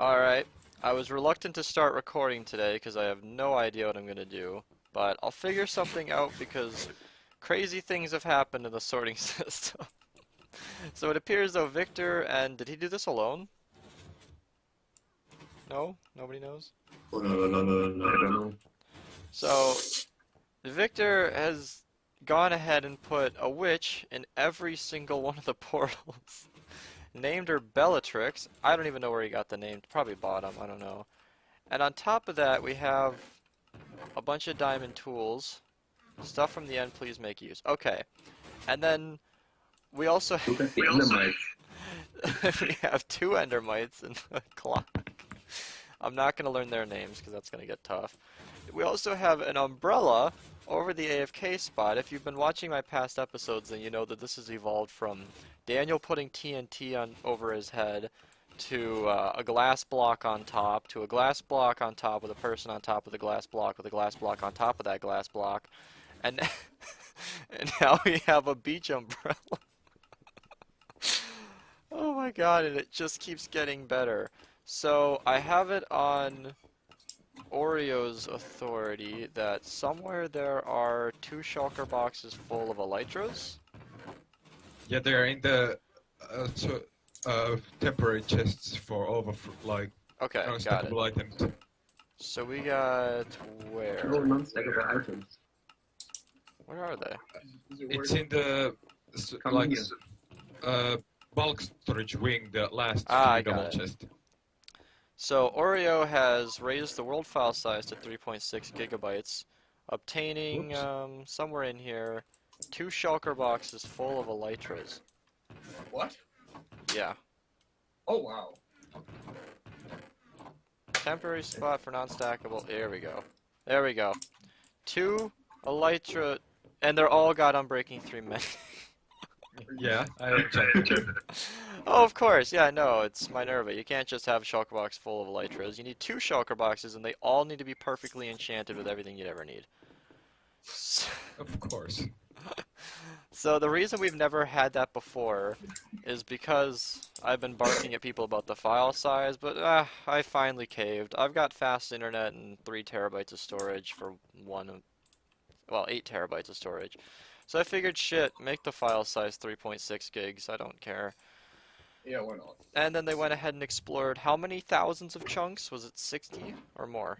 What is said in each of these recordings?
Alright, I was reluctant to start recording today because I have no idea what I'm going to do, but I'll figure something out because crazy things have happened in the sorting system. So it appears though Victor, and did he do this alone? No? Nobody knows? Oh, no. I don't know. So Victor has gone ahead and put a witch in every single one of the portals. Named her Bellatrix. I don't even know where he got the name. Probably bought them. I don't know. And on top of that, we have a bunch of diamond tools. Stuff from the end, please make use. Okay. And then we also Look at the Endermites. we have two Endermites in the clock. I'm not going to learn their names because that's going to get tough. We also have an umbrella over the AFK spot. If you've been watching my past episodes, then you know that this has evolved from Daniel putting TNT on over his head to a glass block on top, to a glass block on top with a person on top of the glass block with a glass block on top of that glass block. And, and now we have a beach umbrella. Oh my god, and it just keeps getting better. So I have it on Oreo's authority that somewhere there are two shulker boxes full of elytras. Yeah, they're in the temporary chests for Okay, got it. non-stackable items. So we got where? No non-stackable items. Where are they? It's in the Come here. bulk storage wing, the last I double got it. chest. So Oreo has raised the world file size to 3.6 gigabytes, obtaining somewhere in here two shulker boxes full of elytras. What? Yeah. Oh wow. Temporary spot for non-stackable. There we go. There we go. Two elytra, and they're all got Unbreaking 3 men. Yeah, I checked. Oh, of course. Yeah, no, it's Minerva. You can't just have a shulker box full of elytras. You need two shulker boxes, and they all need to be perfectly enchanted with everything you'd ever need. Of course. So the reason we've never had that before is because I've been barking at people about the file size, but I finally caved. I've got fast internet and 3 terabytes of storage for 8 terabytes of storage. So I figured, shit, make the file size 3.6 gigs, I don't care. Yeah, why not? And then they went ahead and explored how many thousands of chunks? Was it 60 or more?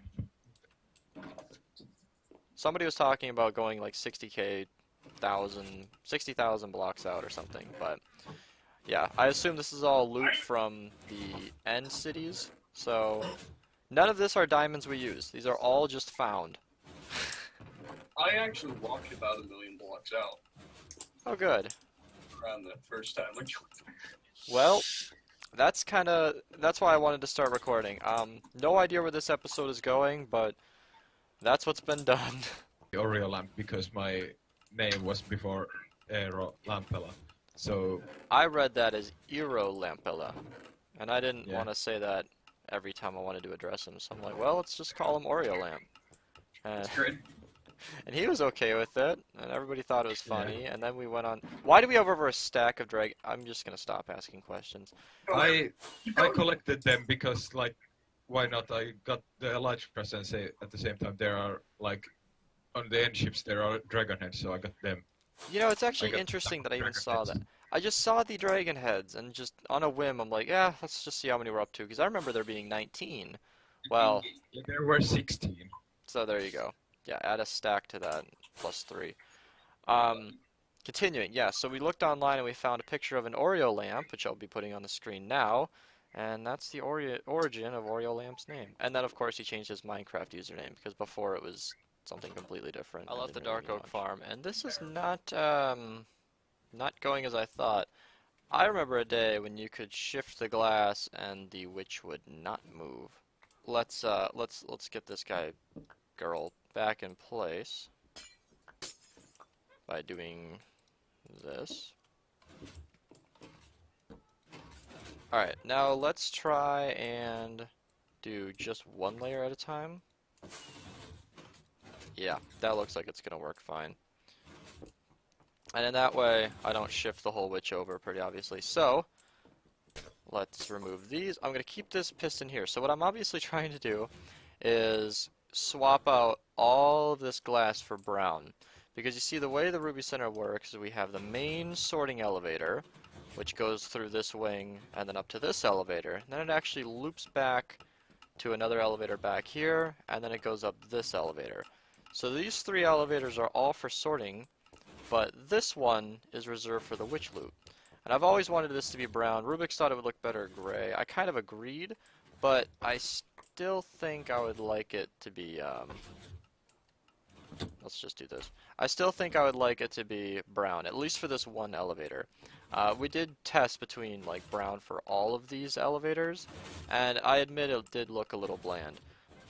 Somebody was talking about going like 60,000 blocks out or something, but yeah, I assume this is all loot from the end cities, so none of this are diamonds we use. These are all just found. I actually walked about 1 million blocks out Oh, good. around the first time. Well, that's why I wanted to start recording. No idea where this episode is going, but that's what's been done. The Oreo lamp, because my name was before Eero Lampela. So I read that as Eero Lampella, and I didn't Yeah. want to say that every time I wanted to address him, so I'm like, well, let's just call him Oreo Lamp. And, It's great. and he was okay with it, and everybody thought it was funny, and then we went on. Why do we have over a stack of drag? I'm just gonna stop asking questions. I collected them because, like, why not? I got the elytras and say at the same time there are, like, on the end ships there are dragon heads, so I got them. You know, it's actually got interesting that I even dragon saw heads. that. I just saw the dragon heads, and just on a whim, I'm like, yeah, let's just see how many we're up to, because I remember there being 19. Well, Yeah, there were 16. so there you go. Yeah, add a stack to that, plus 3. Continuing, yeah, so we looked online and we found a picture of an Oreo lamp, which I'll be putting on the screen now, and that's the origin of Oreo Lamp's name. And then, of course, he changed his Minecraft username, because before it was something completely different. I left the Dark Oak Farm, and this is not going as I thought. I remember a day when you could shift the glass and the witch would not move. Let's get this girl back in place by doing this. Alright, now let's try and do just one layer at a time. Yeah, that looks like it's gonna work fine. And in that way, I don't shift the whole witch over pretty obviously. So, let's remove these. I'm going to keep this piston here. So what I'm obviously trying to do is swap out all of this glass for brown. Because you see the way the Ruby Center works is we have the main sorting elevator, which goes through this wing and then up to this elevator. And then it actually loops back to another elevator back here, and then it goes up this elevator. So these 3 elevators are all for sorting, but this one is reserved for the witch loop. And I've always wanted this to be brown. Rubik's thought it would look better gray. I kind of agreed, but I still think I would like it to be, let's just do this. I still think I would like it to be brown, at least for this one elevator. We did test between like brown for all of these elevators, and I admit it did look a little bland.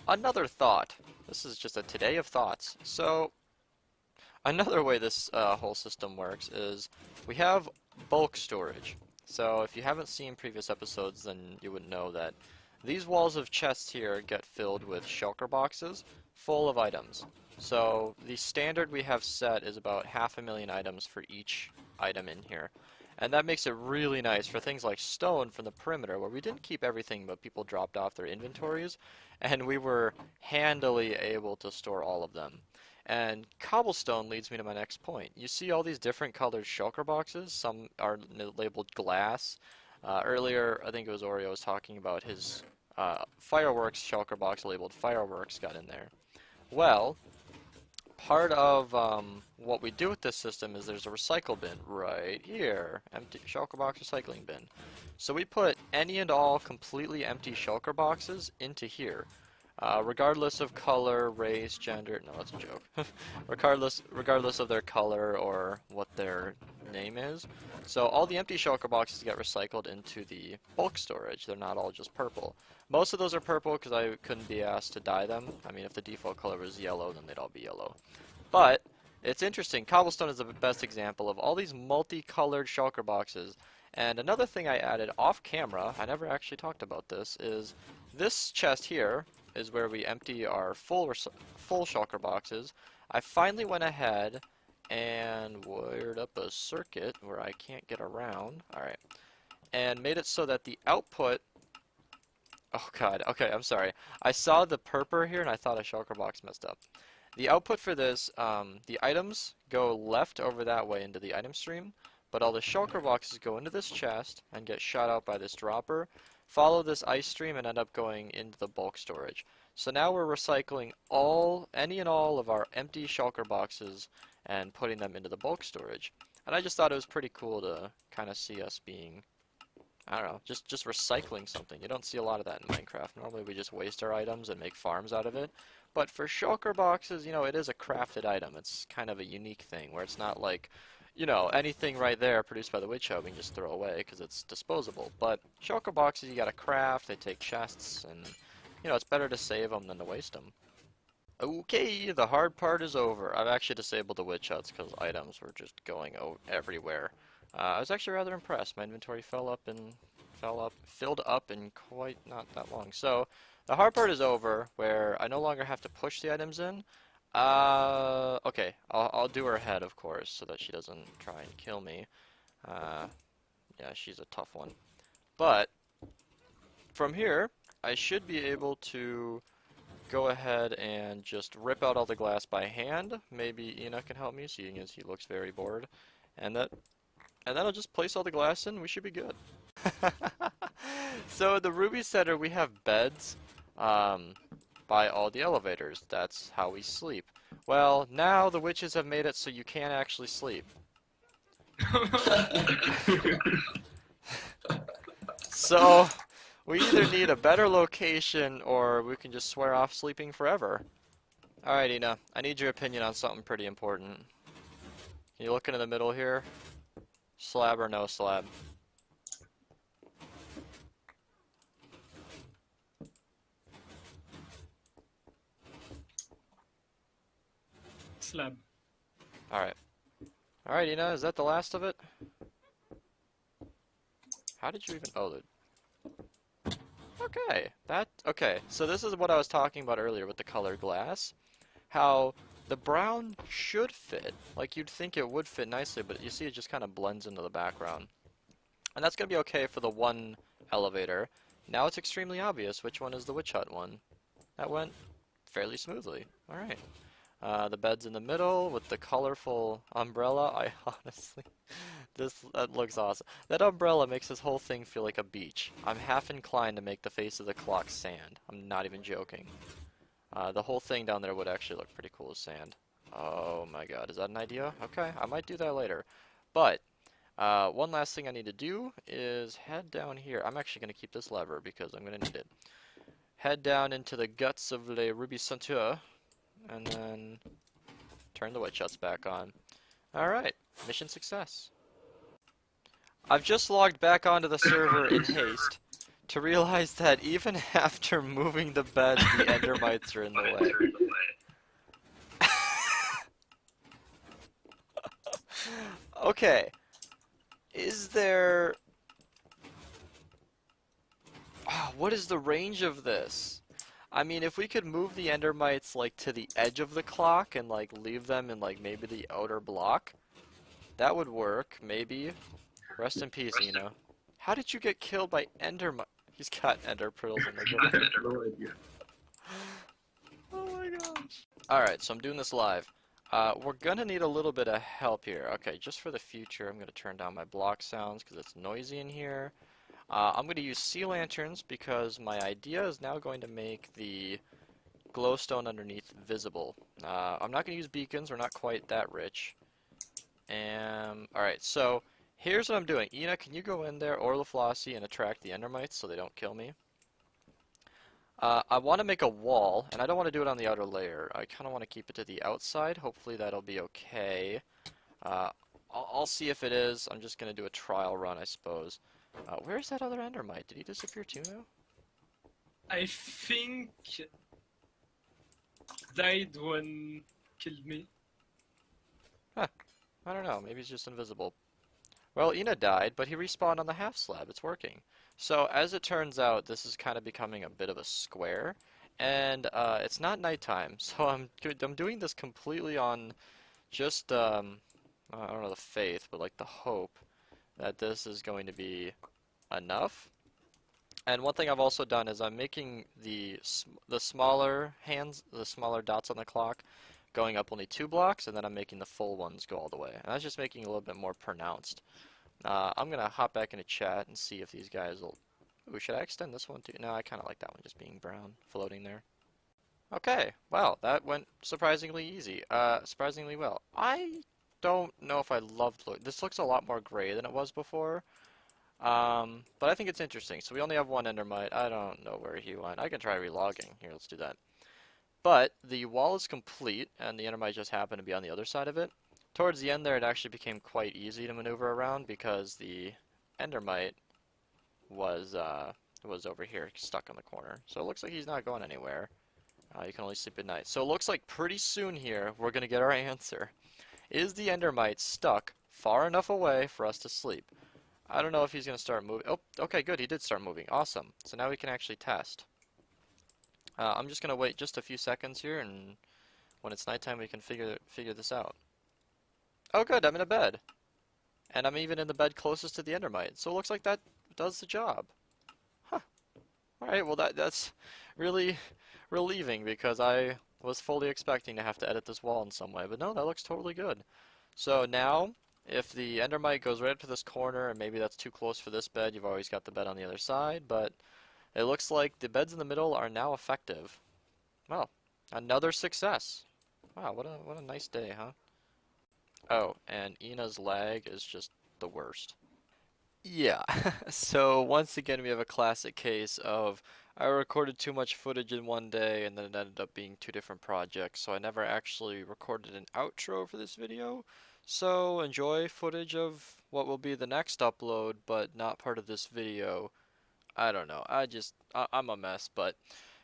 Another thought. This is just a today of thoughts. So, another way this whole system works is we have bulk storage. So if you haven't seen previous episodes, then you would know that these walls of chests here get filled with shulker boxes full of items. So the standard we have set is about 500,000 items for each item in here. And that makes it really nice for things like stone from the perimeter, where we didn't keep everything but people dropped off their inventories, and we were handily able to store all of them. And cobblestone leads me to my next point. You see all these different colored shulker boxes. Some are labeled glass. Earlier, I think it was Oreo was talking about his fireworks shulker box labeled fireworks got in there. Well, part of what we do with this system is there's a recycle bin right here, empty shulker box recycling bin. So we put any and all completely empty shulker boxes into here, regardless of color, race, gender. No, that's a joke. regardless of their color or what their name is. So all the empty shulker boxes get recycled into the bulk storage. They're not all just purple. Most of those are purple because I couldn't be asked to dye them. I mean, if the default color was yellow, then they'd all be yellow. But it's interesting. Cobblestone is the best example of all these multicolored shulker boxes. And another thing I added off camera, I never actually talked about this, is this chest here is where we empty our full shulker boxes. I finally went ahead and wired up a circuit where I can't get around. Alright. And made it so that the output... Oh god, okay, I'm sorry. I saw the purple here and I thought a shulker box messed up. The output for this, the items go left over that way into the item stream, but all the shulker boxes go into this chest and get shot out by this dropper, follow this ice stream and end up going into the bulk storage. So now we're recycling any and all of our empty shulker boxes and putting them into the bulk storage. And I just thought it was pretty cool to kind of see us being, I don't know, just recycling something. You don't see a lot of that in Minecraft. Normally we just waste our items and make farms out of it. But for shulker boxes, you know, it is a crafted item. It's kind of a unique thing where it's not like, you know, anything right there produced by the witch hub we can just throw away because it's disposable. But shulker boxes you gotta craft, they take chests, and, you know, it's better to save them than to waste them. Okay, the hard part is over. I've actually disabled the witch huts because items were just going everywhere. I was actually rather impressed. My inventory filled up in quite not that long. So the hard part is over, where I no longer have to push the items in. Okay, I'll do her head, of course, so that she doesn't try and kill me. Yeah, she's a tough one. But from here, I should be able to go ahead and just rip out all the glass by hand. Maybe Ina can help me, seeing as he looks very bored. And then I'll just place all the glass in, we should be good. So the Ruby Center, we have beds by all the elevators. That's how we sleep. Well, now the witches have made it so you can't actually sleep. So we either need a better location or we can just swear off sleeping forever. Alright, Ina, I need your opinion on something pretty important. Can you look into the middle here? Slab or no slab? Slab. Alright. Alright, Ina, is that the last of it? How did you even... Oh, okay, so this is what I was talking about earlier with the colored glass. How the brown should fit. Like, you'd think it would fit nicely, but you see it just kind of blends into the background. And that's going to be okay for the one elevator. Now it's extremely obvious which one is the witch hut one. That went fairly smoothly. Alright. The bed's in the middle with the colorful umbrella. I honestly, that looks awesome. That umbrella makes this whole thing feel like a beach. I'm half inclined to make the face of the clock sand. I'm not even joking. The whole thing down there would actually look pretty cool as sand. Oh my god, is that an idea? Okay, I might do that later. But, one last thing I need to do is head down here. I'm actually going to keep this lever because I'm going to need it. Head down into the guts of Le Ruby Ceinture, and then turn the witch huts back on. Alright, mission success. I've just logged back onto the server in haste to realize that even after moving the bed, the endermites are in the way. Okay, is there... Oh, what is the range of this? I mean, if we could move the endermites, like, to the edge of the clock and, like, leave them in, like, maybe the outer block, that would work, maybe. Rest in peace, Ina. How did you get killed by endermites? He's got ender pearls in the ground. No idea. Oh my gosh. Alright, so I'm doing this live. We're gonna need a little bit of help here. Okay, just for the future, I'm gonna turn down my block sounds because it's noisy in here. I'm going to use sea lanterns because my idea is now going to make the glowstone underneath visible. I'm not going to use beacons, we're not quite that rich. Alright, so here's what I'm doing. Ina, can you go in there, or LaFlossie, and attract the endermites so they don't kill me? I want to make a wall, and I don't want to do it on the outer layer. I kind of want to keep it to the outside. Hopefully that'll be okay. I'll see if it is. I'm just going to do a trial run, I suppose. Where's that other endermite? Did he disappear too now? I think died when killed me. I don't know. Maybe he's just invisible. Well, Ina died, but he respawned on the half slab. It's working. So, as it turns out, this is kind of becoming a bit of a square. And it's not nighttime, so I'm doing this completely on just, I don't know the faith, but like the hope that this is going to be enough. And one thing I've also done is I'm making the smaller the smaller dots on the clock going up only 2 blocks, and then I'm making the full ones go all the way. And that's just making it a little bit more pronounced. I'm gonna hop back into chat and see if these guys will... Ooh, should I extend this one too? No, I kind of like that one just being brown, floating there. Okay, wow, that went surprisingly easy. Surprisingly well. I don't know if I loved this looks a lot more gray than it was before. But I think it's interesting. So we only have one endermite. I don't know where he went. I can try relogging. Here, let's do that. But the wall is complete, and the endermite just happened to be on the other side of it. Towards the end there, it actually became quite easy to maneuver around because the endermite was over here, stuck in the corner. So it looks like he's not going anywhere. You can only sleep at night. So it looks like pretty soon here, we're going to get our answer. Is the endermite stuck far enough away for us to sleep? I don't know if he's going to start moving. Oh, okay, good. He did start moving. Awesome. So now we can actually test. I'm just going to wait just a few seconds here, and when it's nighttime, we can figure this out. Oh, good. I'm in a bed. And I'm even in the bed closest to the endermite. So it looks like that does the job. Huh. Alright, well that's really relieving because I was fully expecting to have to edit this wall in some way. But no, that looks totally good. So now, if the endermite goes right up to this corner, and maybe that's too close for this bed, you've always got the bed on the other side, but it looks like the beds in the middle are now effective. Well, another success. Wow, what a nice day, huh? Oh, and Ina's lag is just the worst. Yeah, so once again we have a classic case of I recorded too much footage in one day and then it ended up being 2 different projects, so I never actually recorded an outro for this video. So enjoy footage of what will be the next upload, but not part of this video. I don't know, I'm a mess, but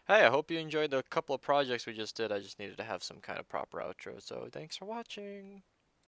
hey, I hope you enjoyed the couple of projects we just did. I just needed to have some kind of proper outro, so thanks for watching.